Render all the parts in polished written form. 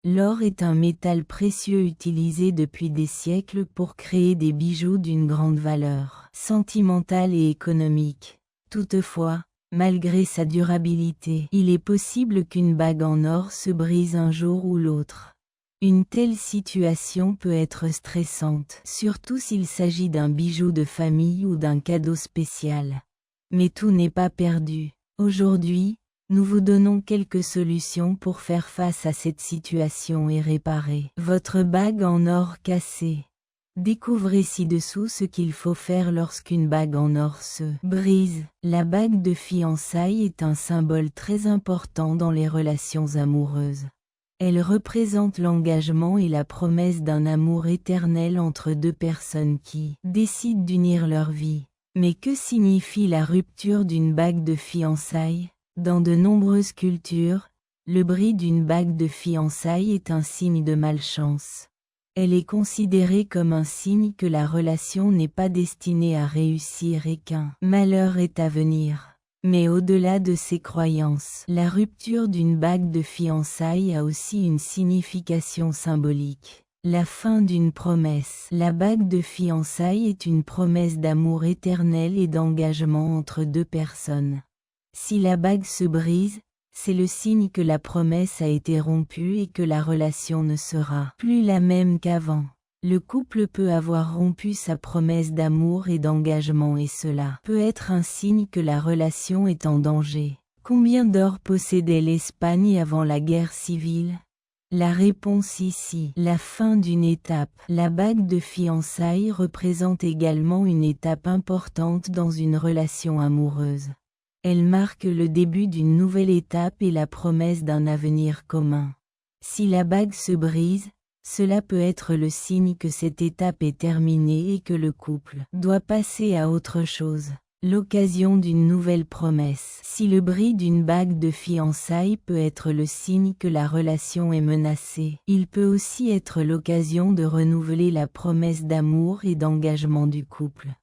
L'or est un métal précieux utilisé depuis des siècles pour créer des bijoux d'une grande valeur sentimentale et économique. Toutefois, malgré sa durabilité, il est possible qu'une bague en or se brise un jour ou l'autre. Une telle situation peut être stressante, surtout s'il s'agit d'un bijou de famille ou d'un cadeau spécial. Mais tout n'est pas perdu. Aujourd'hui, nous vous donnons quelques solutions pour faire face à cette situation et réparer votre bague en or cassée. Découvrez ci-dessous ce qu'il faut faire lorsqu'une bague en or se brise. La bague de fiançailles est un symbole très important dans les relations amoureuses. Elle représente l'engagement et la promesse d'un amour éternel entre deux personnes qui décident d'unir leur vie. Mais que signifie la rupture d'une bague de fiançailles? Dans de nombreuses cultures, le bris d'une bague de fiançailles est un signe de malchance. Elle est considérée comme un signe que la relation n'est pas destinée à réussir et qu'un malheur est à venir. Mais au-delà de ces croyances, la rupture d'une bague de fiançailles a aussi une signification symbolique. La fin d'une promesse. La bague de fiançailles est une promesse d'amour éternel et d'engagement entre deux personnes. Si la bague se brise, c'est le signe que la promesse a été rompue et que la relation ne sera plus la même qu'avant. Le couple peut avoir rompu sa promesse d'amour et d'engagement et cela peut être un signe que la relation est en danger. Combien d'or possédait l'Espagne avant la guerre civile? La réponse ici. La fin d'une étape. La bague de fiançailles représente également une étape importante dans une relation amoureuse. Elle marque le début d'une nouvelle étape et la promesse d'un avenir commun. Si la bague se brise, cela peut être le signe que cette étape est terminée et que le couple doit passer à autre chose. L'occasion d'une nouvelle promesse. Si le bris d'une bague de fiançailles peut être le signe que la relation est menacée, il peut aussi être l'occasion de renouveler la promesse d'amour et d'engagement du couple.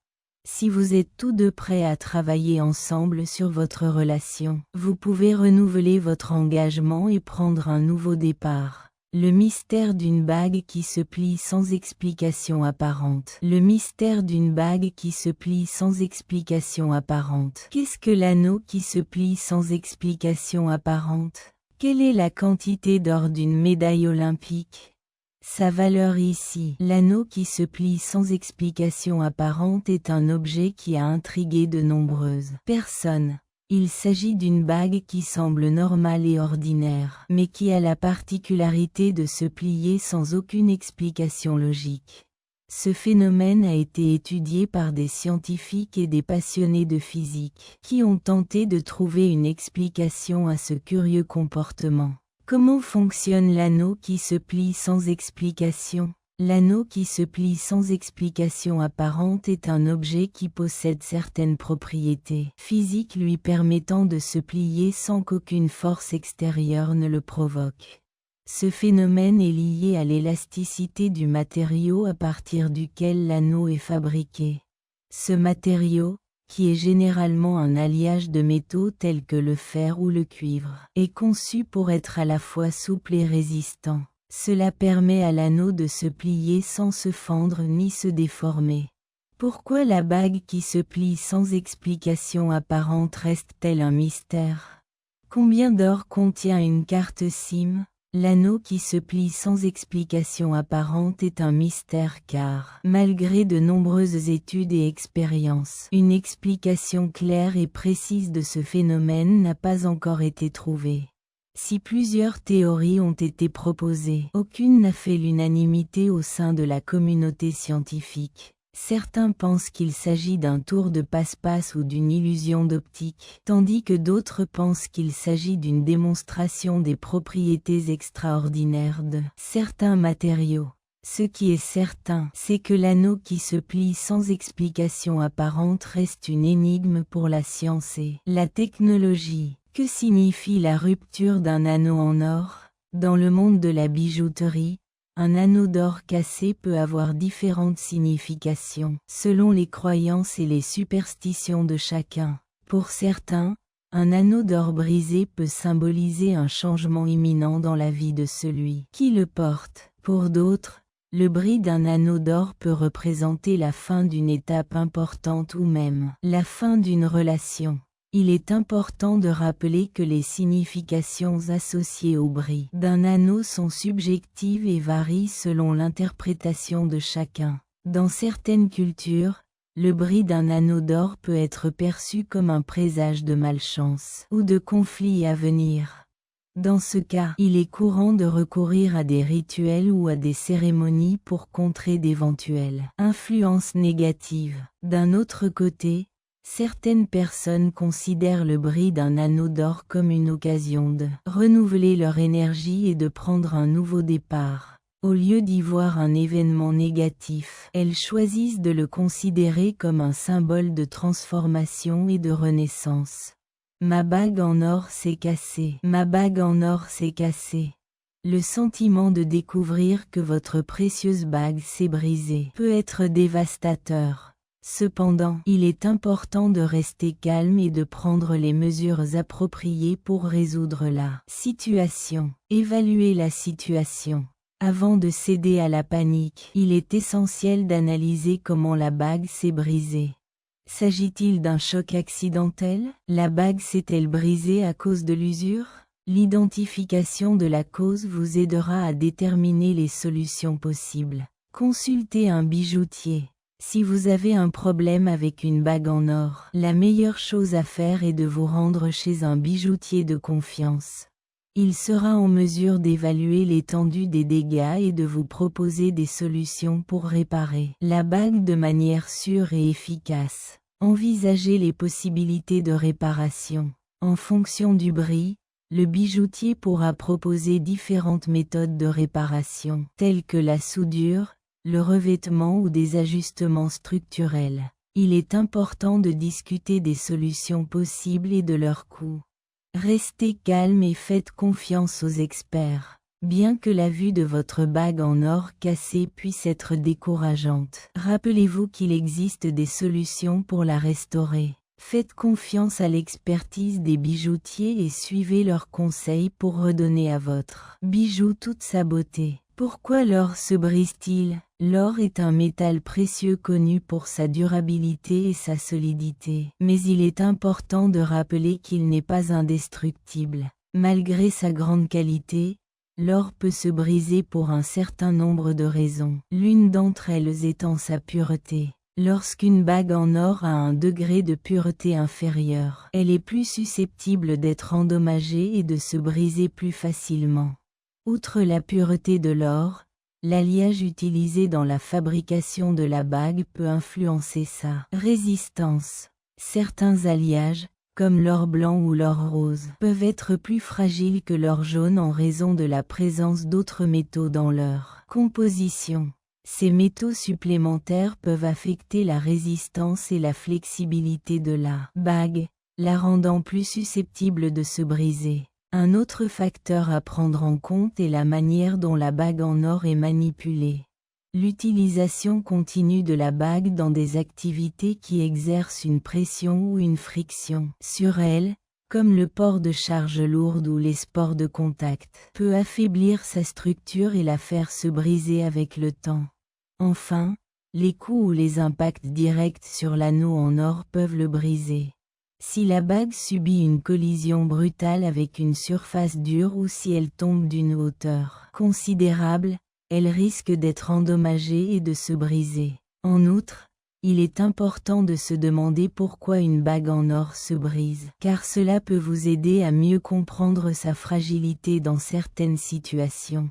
Si vous êtes tous deux prêts à travailler ensemble sur votre relation, vous pouvez renouveler votre engagement et prendre un nouveau départ. Le mystère d'une bague qui se plie sans explication apparente. Le mystère d'une bague qui se plie sans explication apparente. Qu'est-ce que l'anneau qui se plie sans explication apparente? Quelle est la quantité d'or d'une médaille olympique? Sa valeur ici. L'anneau qui se plie sans explication apparente est un objet qui a intrigué de nombreuses personnes. Il s'agit d'une bague qui semble normale et ordinaire, mais qui a la particularité de se plier sans aucune explication logique. Ce phénomène a été étudié par des scientifiques et des passionnés de physique, qui ont tenté de trouver une explication à ce curieux comportement. Comment fonctionne l'anneau qui se plie sans explication? L'anneau qui se plie sans explication apparente est un objet qui possède certaines propriétés physiques lui permettant de se plier sans qu'aucune force extérieure ne le provoque. Ce phénomène est lié à l'élasticité du matériau à partir duquel l'anneau est fabriqué. Ce matériau, qui est généralement un alliage de métaux tels que le fer ou le cuivre, est conçu pour être à la fois souple et résistant. Cela permet à l'anneau de se plier sans se fendre ni se déformer. Pourquoi la bague qui se plie sans explication apparente reste-t-elle un mystère? Combien d'or contient une carte SIM? L'anneau qui se plie sans explication apparente est un mystère car, malgré de nombreuses études et expériences, une explication claire et précise de ce phénomène n'a pas encore été trouvée. Si plusieurs théories ont été proposées, aucune n'a fait l'unanimité au sein de la communauté scientifique. Certains pensent qu'il s'agit d'un tour de passe-passe ou d'une illusion d'optique, tandis que d'autres pensent qu'il s'agit d'une démonstration des propriétés extraordinaires de certains matériaux. Ce qui est certain, c'est que l'anneau qui se plie sans explication apparente reste une énigme pour la science et la technologie. Que signifie la rupture d'un anneau en or? Dans le monde de la bijouterie, un anneau d'or cassé peut avoir différentes significations, selon les croyances et les superstitions de chacun. Pour certains, Un anneau d'or brisé peut symboliser un changement imminent dans la vie de celui qui le porte. Pour d'autres, le bris d'un anneau d'or peut représenter la fin d'une étape importante ou même la fin d'une relation. Il est important de rappeler que les significations associées au bris d'un anneau sont subjectives et varient selon l'interprétation de chacun. Dans certaines cultures, le bris d'un anneau d'or peut être perçu comme un présage de malchance ou de conflits à venir. Dans ce cas, il est courant de recourir à des rituels ou à des cérémonies pour contrer d'éventuelles influences négatives. D'un autre côté, certaines personnes considèrent le bris d'un anneau d'or comme une occasion de renouveler leur énergie et de prendre un nouveau départ. Au lieu d'y voir un événement négatif, elles choisissent de le considérer comme un symbole de transformation et de renaissance. Ma bague en or s'est cassée. Ma bague en or s'est cassée. Le sentiment de découvrir que votre précieuse bague s'est brisée peut être dévastateur. Cependant, il est important de rester calme et de prendre les mesures appropriées pour résoudre la situation. Évaluer la situation. Avant de céder à la panique, il est essentiel d'analyser comment la bague s'est brisée. S'agit-il d'un choc accidentel? La bague s'est-elle brisée à cause de l'usure? L'identification de la cause vous aidera à déterminer les solutions possibles. Consultez un bijoutier. Si vous avez un problème avec une bague en or, la meilleure chose à faire est de vous rendre chez un bijoutier de confiance. Il sera en mesure d'évaluer l'étendue des dégâts et de vous proposer des solutions pour réparer la bague de manière sûre et efficace. Envisagez les possibilités de réparation. En fonction du bris, le bijoutier pourra proposer différentes méthodes de réparation, telles que la soudure, le revêtement ou des ajustements structurels. Il est important de discuter des solutions possibles et de leurs coûts. Restez calme et faites confiance aux experts. Bien que la vue de votre bague en or cassée puisse être décourageante, rappelez-vous qu'il existe des solutions pour la restaurer. Faites confiance à l'expertise des bijoutiers et suivez leurs conseils pour redonner à votre bijou toute sa beauté. Pourquoi l'or se brise-t-il? L'or est un métal précieux connu pour sa durabilité et sa solidité, mais il est important de rappeler qu'il n'est pas indestructible. Malgré sa grande qualité, l'or peut se briser pour un certain nombre de raisons, l'une d'entre elles étant sa pureté. Lorsqu'une bague en or a un degré de pureté inférieur, elle est plus susceptible d'être endommagée et de se briser plus facilement. Outre la pureté de l'or, l'alliage utilisé dans la fabrication de la bague peut influencer sa résistance. Certains alliages, comme l'or blanc ou l'or rose, peuvent être plus fragiles que l'or jaune en raison de la présence d'autres métaux dans leur composition. Ces métaux supplémentaires peuvent affecter la résistance et la flexibilité de la bague, la rendant plus susceptible de se briser. Un autre facteur à prendre en compte est la manière dont la bague en or est manipulée. L'utilisation continue de la bague dans des activités qui exercent une pression ou une friction sur elle, comme le port de charges lourdes ou les sports de contact, peut affaiblir sa structure et la faire se briser avec le temps. Enfin, les coups ou les impacts directs sur l'anneau en or peuvent le briser. Si la bague subit une collision brutale avec une surface dure ou si elle tombe d'une hauteur considérable, elle risque d'être endommagée et de se briser. En outre, il est important de se demander pourquoi une bague en or se brise, car cela peut vous aider à mieux comprendre sa fragilité dans certaines situations.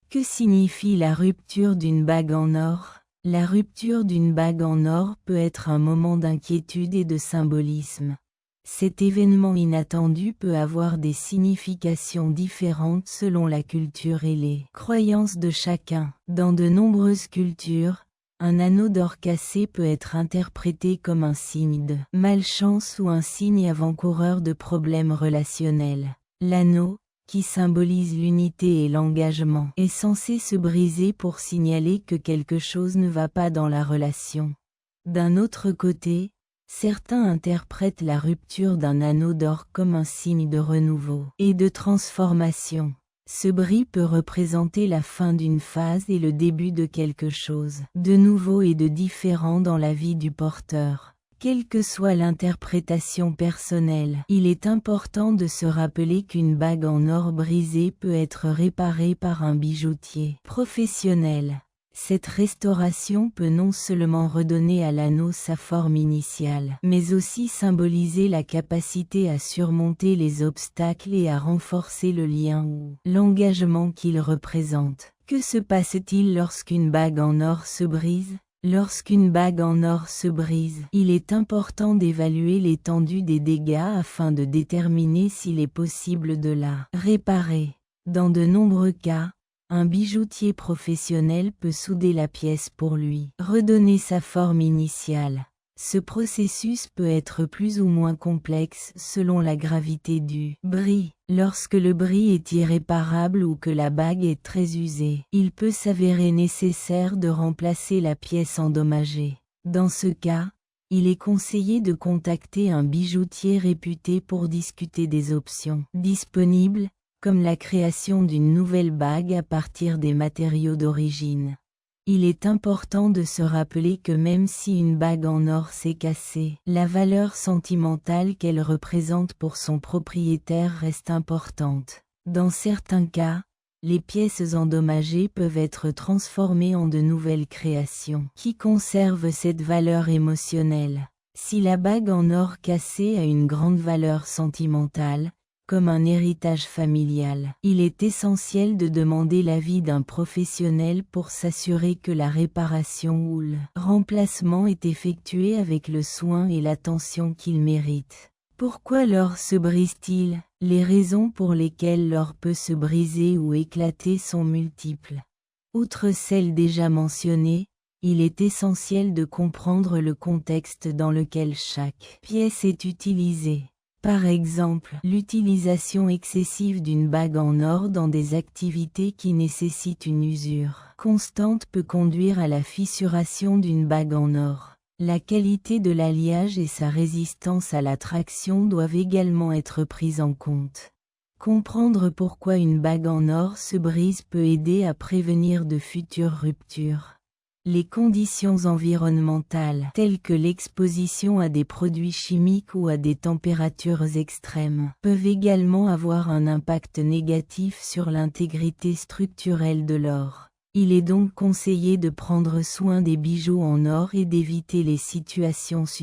Que signifie la rupture d'une bague en or? La rupture d'une bague en or peut être un moment d'inquiétude et de symbolisme. Cet événement inattendu peut avoir des significations différentes selon la culture et les croyances de chacun. Dans de nombreuses cultures, un anneau d'or cassé peut être interprété comme un signe de malchance ou un signe avant-coureur de problèmes relationnels. L'anneau, qui symbolise l'unité et l'engagement, est censé se briser pour signaler que quelque chose ne va pas dans la relation. D'un autre côté, Certains interprètent la rupture d'un anneau d'or comme un signe de renouveau et de transformation. Ce bris peut représenter la fin d'une phase et le début de quelque chose de nouveau et de différent dans la vie du porteur. Quelle que soit l'interprétation personnelle, il est important de se rappeler qu'une bague en or brisée peut être réparée par un bijoutier professionnel. Cette restauration peut non seulement redonner à l'anneau sa forme initiale, mais aussi symboliser la capacité à surmonter les obstacles et à renforcer le lien ou l'engagement qu'il représente. Que se passe-t-il lorsqu'une bague en or se brise? Lorsqu'une bague en or se brise, il est important d'évaluer l'étendue des dégâts afin de déterminer s'il est possible de la réparer. Dans de nombreux cas, un bijoutier professionnel peut souder la pièce pour lui redonner sa forme initiale. Ce processus peut être plus ou moins complexe selon la gravité du bris. Lorsque le bris est irréparable ou que la bague est très usée, il peut s'avérer nécessaire de remplacer la pièce endommagée. Dans ce cas, il est conseillé de contacter un bijoutier réputé pour discuter des options disponibles, comme la création d'une nouvelle bague à partir des matériaux d'origine. Il est important de se rappeler que même si une bague en or s'est cassée, la valeur sentimentale qu'elle représente pour son propriétaire reste importante. Dans certains cas, les pièces endommagées peuvent être transformées en de nouvelles créations qui conservent cette valeur émotionnelle. Si la bague en or cassée a une grande valeur sentimentale, comme un héritage familial, il est essentiel de demander l'avis d'un professionnel pour s'assurer que la réparation ou le remplacement est effectué avec le soin et l'attention qu'il mérite. Pourquoi l'or se brise-t-il? Les raisons pour lesquelles l'or peut se briser ou éclater sont multiples. Outre celles déjà mentionnées, il est essentiel de comprendre le contexte dans lequel chaque pièce est utilisée. Par exemple, l'utilisation excessive d'une bague en or dans des activités qui nécessitent une usure constante peut conduire à la fissuration d'une bague en or. La qualité de l'alliage et sa résistance à la traction doivent également être prises en compte. Comprendre pourquoi une bague en or se brise peut aider à prévenir de futures ruptures. Les conditions environnementales, telles que l'exposition à des produits chimiques ou à des températures extrêmes, peuvent également avoir un impact négatif sur l'intégrité structurelle de l'or. Il est donc conseillé de prendre soin des bijoux en or et d'éviter les situations susceptibles